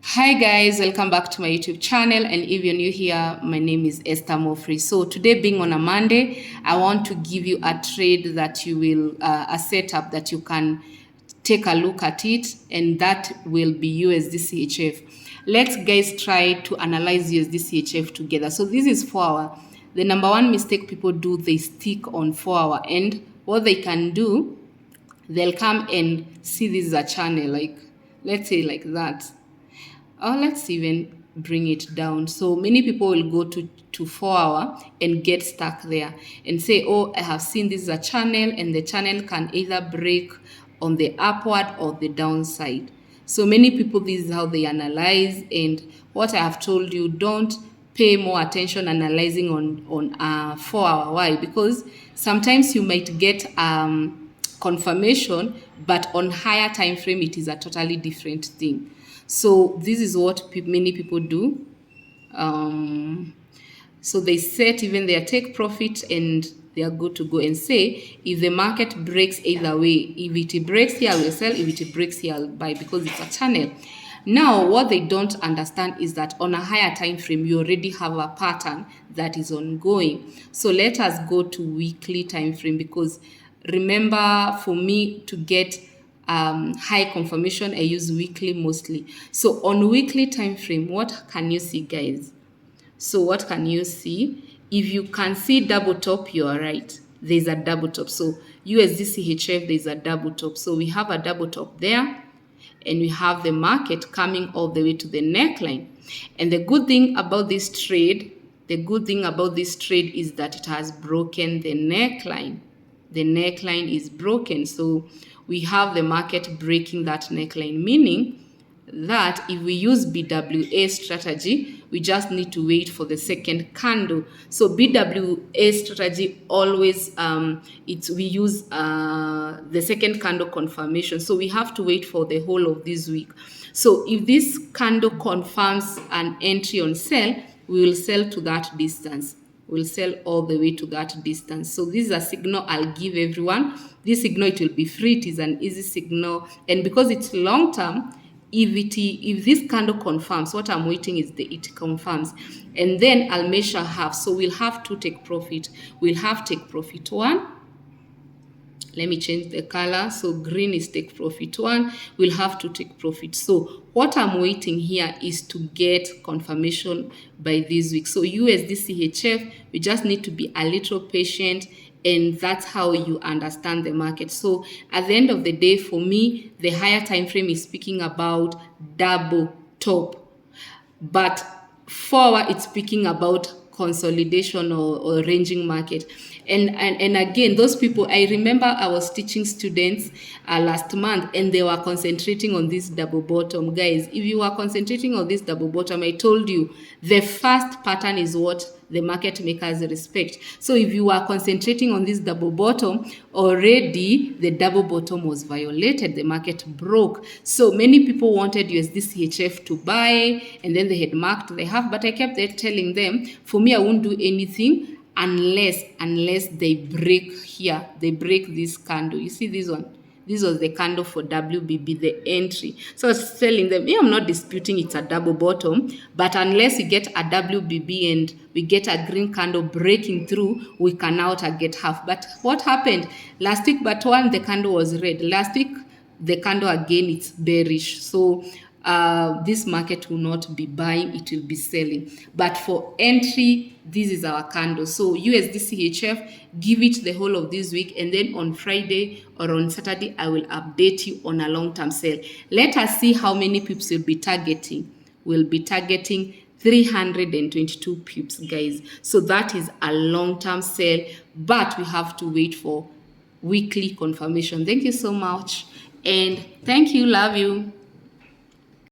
Hi guys, welcome back to my YouTube channel, and if you're new here, my name is Esther Mofrey. So today, being on a Monday, I want to give you a trade that you will a setup that you can take a look at it, and that will be USD CHF. Let's guys try to analyze USD CHF together. So this is 4 hour. The number one mistake people do, they stick on 4 hour, and what they can do, they'll come and see this is a channel, like let's say like that. Or let's even bring it down. So many people will go to 4 hour and get stuck there and say, oh, I have seen this is a channel, and the channel can either break on the upward or the downside. So many people, this is how they analyze. And what I have told you, don't pay more attention analyzing on 4 hour. Why? Because sometimes you might get confirmation, but on higher time frame it is a totally different thing. So this is what many people do. So they set even their take profit, and they are good to go and say, if the market breaks either way, if it breaks here, I will sell. If it breaks here, I'll buy, because it's a channel. Now, what they don't understand is that on a higher time frame, you already have a pattern that is ongoing. So let us go to weekly time frame, because remember, for me to get high confirmation, I use weekly mostly. So on weekly time frame, what can you see, guys? So what can you see? If you can see double top, you are right. There's a double top. So USD CHF, there's a double top. So we have a double top there, and we have the market coming all the way to the neckline. And the good thing about this trade, is that it has broken the neckline. The neckline is broken. So we have the market breaking that neckline, meaning that if we use BWA strategy, we just need to wait for the second candle. So BWA strategy always we use the second candle confirmation. So we have to wait for the whole of this week. So if this candle confirms an entry on sell, we will sell to that distance. We'll sell all the way to that distance. So this is a signal I'll give everyone. This signal, it will be free. It is an easy signal, and because it's long term, if this candle confirms, what I'm waiting is it confirms, and then I'll measure half. So we'll have to take profit. We'll have take profit 1. Let me change the color. So green is take profit 1. We'll have to take profit. So what I'm waiting here is to get confirmation by this week. So USD CHF, we just need to be a little patient, and that's how you understand the market. So at the end of the day, for me, the higher time frame is speaking about double top, but 4 hour, it's speaking about consolidation or ranging market. And again, those people, I remember I was teaching students last month, and they were concentrating on this double bottom. Guys, if you are concentrating on this double bottom, I told you the first pattern is what the market makers respect. So if you are concentrating on this double bottom, already the double bottom was violated, the market broke. So many people wanted USD CHF to buy, and then they had marked the half, but I kept telling them, for me, I won't do anything unless they break here. They break this candle. You see this one? This was the candle for WBB, the entry. So I was telling them, I'm not disputing it's a double bottom, but unless you get a WBB and we get a green candle breaking through, we can now target half. But what happened? Last week, but one, the candle was red. Last week, the candle again, it's bearish. So this market will not be buying, it will be selling. But for entry, this is our candle. So USD CHF, give it the whole of this week, and then on Friday or on Saturday, I will update you on a long-term sale. Let us see how many pips we'll be targeting. We'll be targeting 322 pips, guys. So that is a long-term sale, but we have to wait for weekly confirmation. Thank you so much, and thank you. Love you.